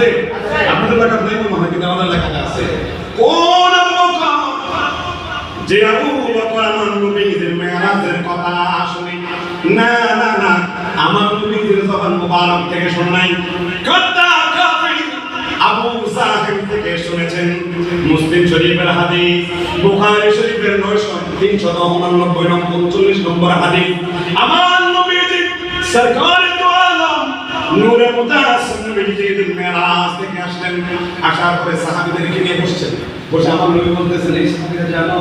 আছে? আপনাদের এলাকার নাই মনে হয়, কিন্তু আমাদের এলাকাতে আছে। কোন মকাম যে আবু বকর আমার নবীর মেরাজের কথা শুনে না না না আমার নবীর জবান মুবারক থেকে শুনে নাই, কথা কাফির আবু জাহেল থেকে শুনেছেন। মুসলিম শরীফের হাদিস, বুখারী শরীফের 9399 নম্বর 40 নম্বর হাদিস, আমার নবীজি সরকারে দু আলম নূরে মুতাসসিম নবীজি মেরাজ থেকে আসলেন। আসার পরে সাহাবীদেরকে নিয়ে বসছেন। বসে আমার নবী বলতেছেন, এই সাহাবীরা জানো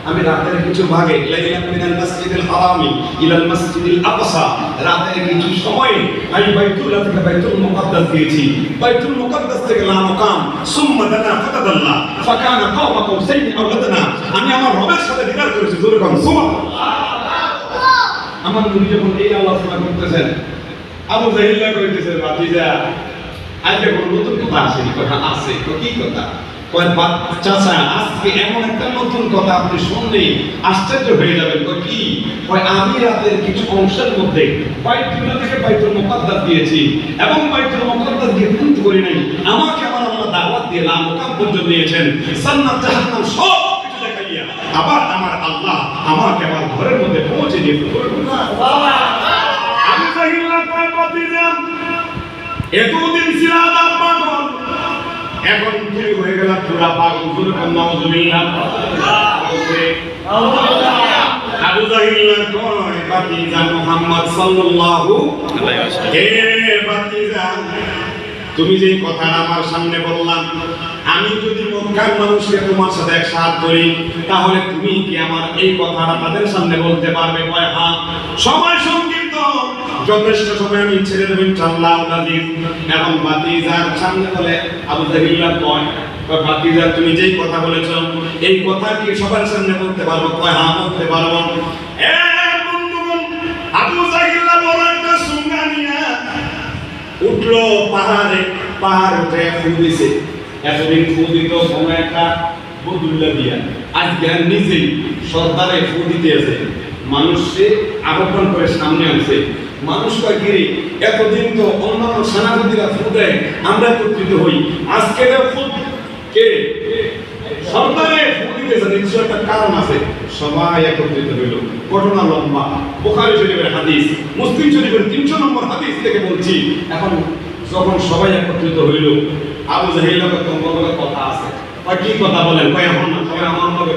আমি রাতের কিছু ভাগে লাইলাম মিনাল মাসজিদিল হারামি ইলাল মাসজিদিল আকসা, রাতের কিছু সময় আমি বাইতুল্লাহ থেকে বাইতুল মুকাদ্দাস গিয়েছি, বাইতুল মুকাদ্দাস থেকে লা মুকাম সুম্মা দানা ফাতাদাল্লাহ ফাকানা কাওমা কাউসাইনি আও আদনা, আমি আমার রবের সাথে দিদার করেছি। জোরে কোন সুবহানাল্লাহ। আমার নবী যখন এই আলোচনা করতেছেন, আবু জাহেল কইতেছেন, ভাতিজা আজকে কোন নতুন কথা আসেনি? কথা আছে। কি কথা? চাচা আজকে এমন একটা নতুন কথা আপনি শুনলে আশ্চর্য হয়ে যাবেন। কি? আমি রাতের কিছু অংশের মধ্যে বাইতুল্লাহ থেকে বাইতুল মুকাদ্দাস দিয়েছি এবং বাইতুল মুকাদ্দাস দিয়ে কিন্তু করি নাই, আমাকে আমার আল্লাহ দাওয়াত দিয়ে লা মুকাম পর্যন্ত দিয়েছেন, জান্নাত জাহান্নাম সব কিছু দেখাইয়া আবার আমার আল্লাহ আমাকে আমার ঘরের মধ্যে পৌঁছে দিয়েছে। আমি জাহিল্লাহ কয় ভাতিজা এতদিন ছিলাম পাগল, এখন কি হয়ে গেল পুরা পাগল। জোরে কোন নাউযুবিল্লাহ। আবু জাহিল কয় ভাতিজা মুহাম্মদ সাল্লাল্লাহু আলাইহি ওয়াসাল্লাম, হে ভাতিজা তুমি যে কথাটা আমার সামনে বললাম, আমি যদি মক্কার মানুষকে তোমার সাথে একসাথ করি তাহলে তুমি কি আমার এই কথাটা তাদের সামনে বলতে পারবে? কয় হ্যাঁ। সময় সংক্ষিপ্ত, যথেষ্ট সময় আমি ছেড়ে দেব ইনশাআল্লাহ আজিজ। এখন ভাতিজার সামনে বলে আবু জাহিল কয় ভাতিজা তুমি যেই কথা বলেছো এই কথা কি সবার সামনে বলতে পারবো? কয় হ্যাঁ বলতে পারবো। এ বন্ধুগণ, আবু জাহিল বড় একটা সুঙ্গা নিয়ে উঠলো পাহাড়ে, পাহাড় উঠে ফু দিছে। এতদিন ফু দিত কোন একটা বদুল্লা দিয়া, আজকে নিজেই সর্দারে ফু দিতে আছে, মানুষকে আহ্বান করে সামনে আনছে। মানুষ কয় গিরি এতদিন তো অন্যান্য সেনাপতিরা ফু দেয়, আমরা একত্রিত হই, আজকে ফু কে সর্দারে ফু দিতেছে, নিশ্চয় একটা কারণ আছে। সবাই একত্রিত হইল। ঘটনা লম্বা, বুখারী শরীফের হাদিস, মুসলিম শরীফের 300 নম্বর হাদিস থেকে বলছি। এখন যখন সবাই একত্রিত হইল, আবু জাহিল তোমার কথা আছে। কি কথা বলেন? কয় এখন না, সবাই আমার লগে